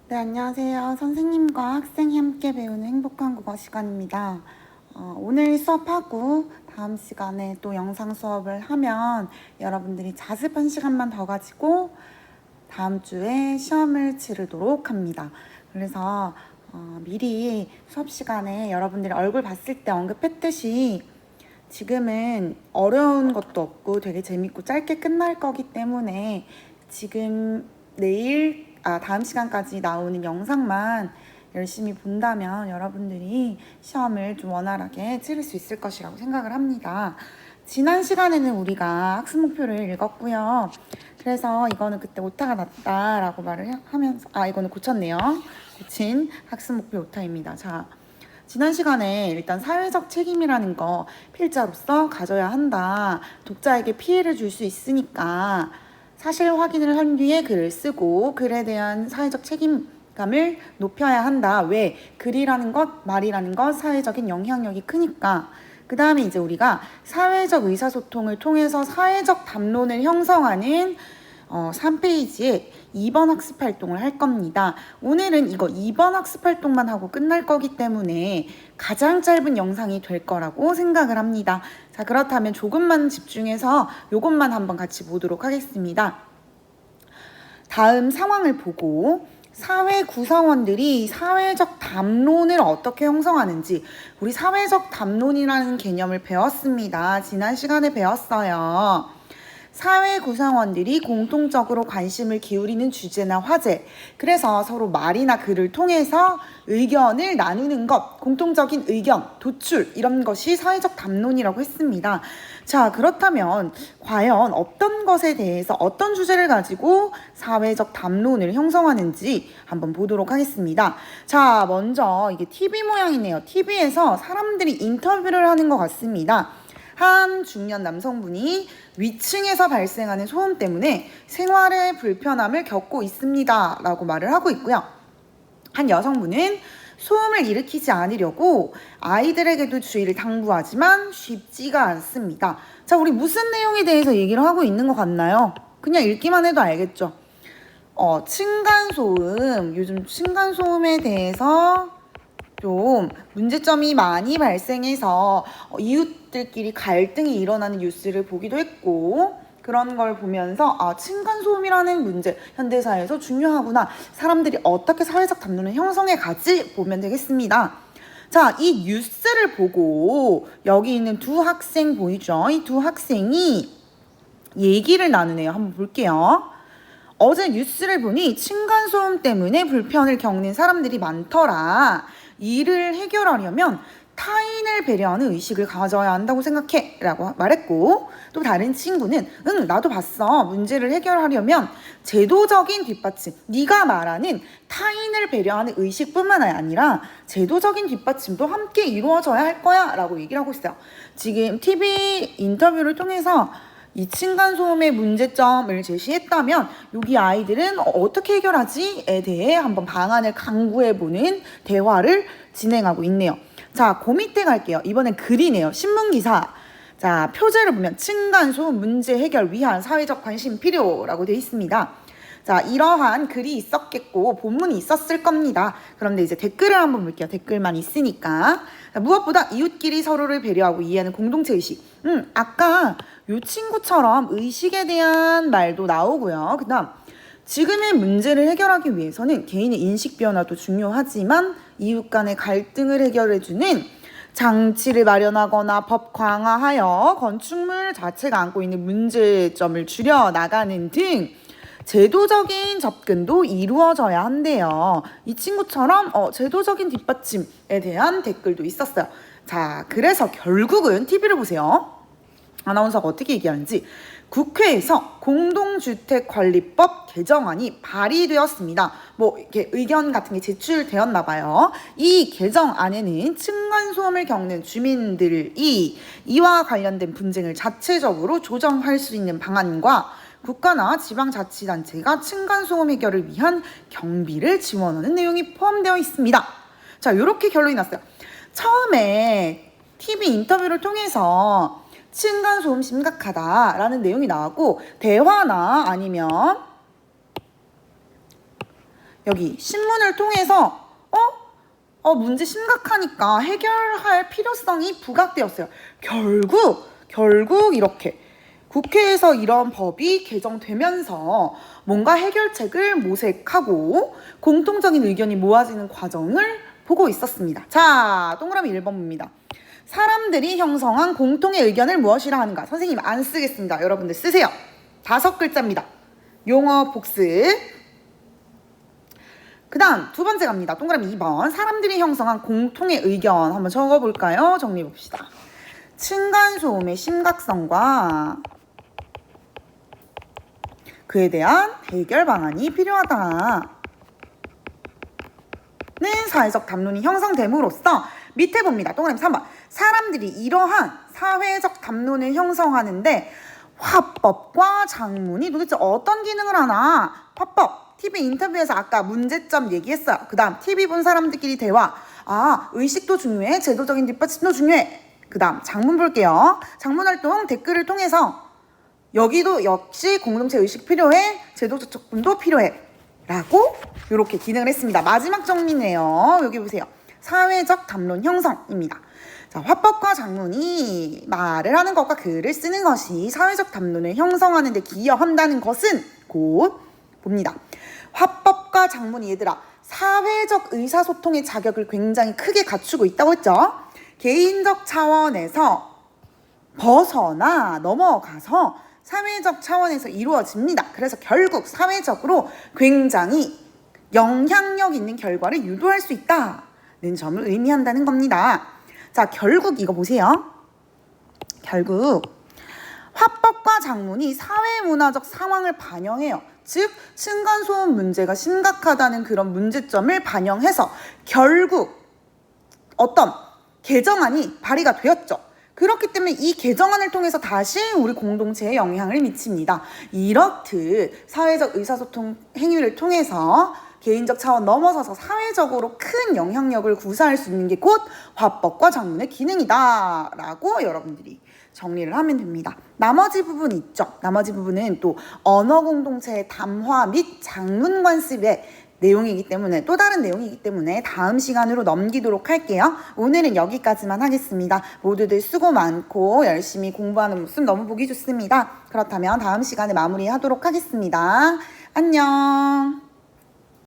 네, 안녕하세요. 선생님과 학생이 함께 배우는 행복한 국어 시간입니다. 오늘 수업하고 다음 시간에 또 영상 수업을 하면 여러분들이 자습 1시간만 더 가지고 다음 주에 시험을 치르도록 합니다. 그래서 미리 수업 시간에 여러분들이 얼굴 봤을 때 언급했듯이 지금은 어려운 것도 없고 되게 재밌고 짧게 끝날 거기 때문에 지금 다음 시간까지 나오는 영상만 열심히 본다면 여러분들이 시험을 좀 원활하게 치를 수 있을 것이라고 생각을 합니다. 지난 시간에는 우리가 학습 목표를 읽었고요. 그래서 이거는 그때 오타가 났다라고 말을 하면서 이거는 고쳤네요. 고친 학습 목표 오타입니다. 자, 지난 시간에 일단 사회적 책임이라는 거 필자로서 가져야 한다. 독자에게 피해를 줄 수 있으니까 사실 확인을 한 뒤에 글을 쓰고 글에 대한 사회적 책임감을 높여야 한다. 왜? 글이라는 것, 말이라는 것, 사회적인 영향력이 크니까. 그 다음에 이제 우리가 사회적 의사소통을 통해서 사회적 담론을 형성하는 3페이지에 2번 학습활동을 할 겁니다. 오늘은 이거 2번 학습활동만 하고 끝날 거기 때문에 가장 짧은 영상이 될 거라고 생각을 합니다. 자, 그렇다면 조금만 집중해서 이것만 한번 같이 보도록 하겠습니다. 다음 상황을 보고 사회 구성원들이 사회적 담론을 어떻게 형성하는지, 우리 사회적 담론이라는 개념을 배웠습니다. 지난 시간에 배웠어요. 사회 구성원들이 공통적으로 관심을 기울이는 주제나 화제, 그래서 서로 말이나 글을 통해서 의견을 나누는 것, 공통적인 의견, 도출, 이런 것이 사회적 담론이라고 했습니다. 자, 그렇다면 과연 어떤 것에 대해서 어떤 주제를 가지고 사회적 담론을 형성하는지 한번 보도록 하겠습니다. 자, 먼저 이게 TV 모양이네요. TV에서 사람들이 인터뷰를 하는 것 같습니다. 한 중년 남성분이 위층에서 발생하는 소음 때문에 생활에 불편함을 겪고 있습니다 라고 말을 하고 있고요. 한 여성분은 소음을 일으키지 않으려고 아이들에게도 주의를 당부하지만 쉽지가 않습니다. 자, 우리 무슨 내용에 대해서 얘기를 하고 있는 것 같나요? 그냥 읽기만 해도 알겠죠? 층간소음, 요즘 층간소음에 대해서 좀 문제점이 많이 발생해서 이웃들끼리 갈등이 일어나는 뉴스를 보기도 했고, 그런 걸 보면서 층간소음이라는 문제 현대사회에서 중요하구나, 사람들이 어떻게 사회적 담론을 형성해 가지 보면 되겠습니다. 자, 이 뉴스를 보고 여기 있는 두 학생 보이죠? 이 두 학생이 얘기를 나누네요. 한번 볼게요. 어제 뉴스를 보니 층간소음 때문에 불편을 겪는 사람들이 많더라. 이를 해결하려면 타인을 배려하는 의식을 가져야 한다고 생각해 라고 말했고, 또 다른 친구는 나도 봤어. 문제를 해결하려면 제도적인 뒷받침, 네가 말하는 타인을 배려하는 의식뿐만 아니라 제도적인 뒷받침도 함께 이루어져야 할 거야 라고 얘기를 하고 있어요. 지금 TV 인터뷰를 통해서 이 층간소음의 문제점을 제시했다면 여기 아이들은 어떻게 해결하지에 대해 한번 방안을 강구해보는 대화를 진행하고 있네요. 자, 그 밑에 갈게요. 이번엔 글이네요. 신문기사. 자, 표제를 보면 층간소음 문제 해결 위한 사회적 관심 필요라고 되어 있습니다. 자, 이러한 글이 있었겠고 본문이 있었을 겁니다. 그런데 이제 댓글을 한번 볼게요. 댓글만 있으니까. 자, 무엇보다 이웃끼리 서로를 배려하고 이해하는 공동체 의식. 아까 요 친구처럼 의식에 대한 말도 나오고요. 그 다음 지금의 문제를 해결하기 위해서는 개인의 인식 변화도 중요하지만 이웃 간의 갈등을 해결해주는 장치를 마련하거나 법 강화하여 건축물 자체가 안고 있는 문제점을 줄여나가는 등 제도적인 접근도 이루어져야 한대요. 이 친구처럼 제도적인 뒷받침에 대한 댓글도 있었어요. 자, 그래서 결국은 TV를 보세요. 아나운서가 어떻게 얘기하는지. 국회에서 공동주택관리법 개정안이 발의되었습니다. 뭐 이렇게 의견 같은 게 제출되었나 봐요. 이 개정안에는 층간소음을 겪는 주민들이 이와 관련된 분쟁을 자체적으로 조정할 수 있는 방안과 국가나 지방자치단체가 층간소음 해결을 위한 경비를 지원하는 내용이 포함되어 있습니다. 자, 이렇게 결론이 났어요. 처음에 TV 인터뷰를 통해서 층간소음 심각하다라는 내용이 나왔고, 대화나 아니면 여기 신문을 통해서 문제 심각하니까 해결할 필요성이 부각되었어요. 결국 이렇게 국회에서 이런 법이 개정되면서 뭔가 해결책을 모색하고 공통적인 의견이 모아지는 과정을 보고 있었습니다. 자, 동그라미 1번입니다. 사람들이 형성한 공통의 의견을 무엇이라 하는가? 선생님 안 쓰겠습니다. 여러분들 쓰세요. 5글자입니다. 용어 복습. 그 다음 두 번째 갑니다. 동그라미 2번. 사람들이 형성한 공통의 의견 한번 적어볼까요? 정리해봅시다. 층간소음의 심각성과 그에 대한 해결 방안이 필요하다. 는 사회적 담론이 형성됨으로써 밑에 봅니다. 동그라미 3번. 사람들이 이러한 사회적 담론을 형성하는데 화법과 작문이 도대체 어떤 기능을 하나? 화법. TV 인터뷰에서 아까 문제점 얘기했어요. 그 다음 TV 본 사람들끼리 대화. 의식도 중요해. 제도적인 뒷받침도 중요해. 그 다음 장문 볼게요. 장문 활동 댓글을 통해서 여기도 역시 공동체 의식 필요해. 제도적 접근도 필요해. 라고 이렇게 기능을 했습니다. 마지막 정리네요. 여기 보세요. 사회적 담론 형성입니다. 자, 화법과 작문이 말을 하는 것과 글을 쓰는 것이 사회적 담론을 형성하는 데 기여한다는 것은 곧 봅니다. 화법과 작문이 얘들아 사회적 의사소통의 자격을 굉장히 크게 갖추고 있다고 했죠. 개인적 차원에서 벗어나 넘어가서 사회적 차원에서 이루어집니다. 그래서 결국 사회적으로 굉장히 영향력 있는 결과를 유도할 수 있다는 점을 의미한다는 겁니다. 자, 결국 이거 보세요. 결국 화법과 작문이 사회문화적 상황을 반영해요. 즉 층간소음 문제가 심각하다는 그런 문제점을 반영해서 결국 어떤 개정안이 발의가 되었죠. 그렇기 때문에 이 개정안을 통해서 다시 우리 공동체에 영향을 미칩니다. 이렇듯 사회적 의사소통 행위를 통해서 개인적 차원 넘어서서 사회적으로 큰 영향력을 구사할 수 있는 게 곧 화법과 작문의 기능이다 라고 여러분들이 정리를 하면 됩니다. 나머지 부분이 있죠. 나머지 부분은 또 언어 공동체의 담화 및 작문 관습의 내용이기 때문에 또 다른 내용이기 때문에 다음 시간으로 넘기도록 할게요. 오늘은 여기까지만 하겠습니다. 모두들 수고 많고 열심히 공부하는 모습 너무 보기 좋습니다. 그렇다면 다음 시간에 마무리하도록 하겠습니다. 안녕.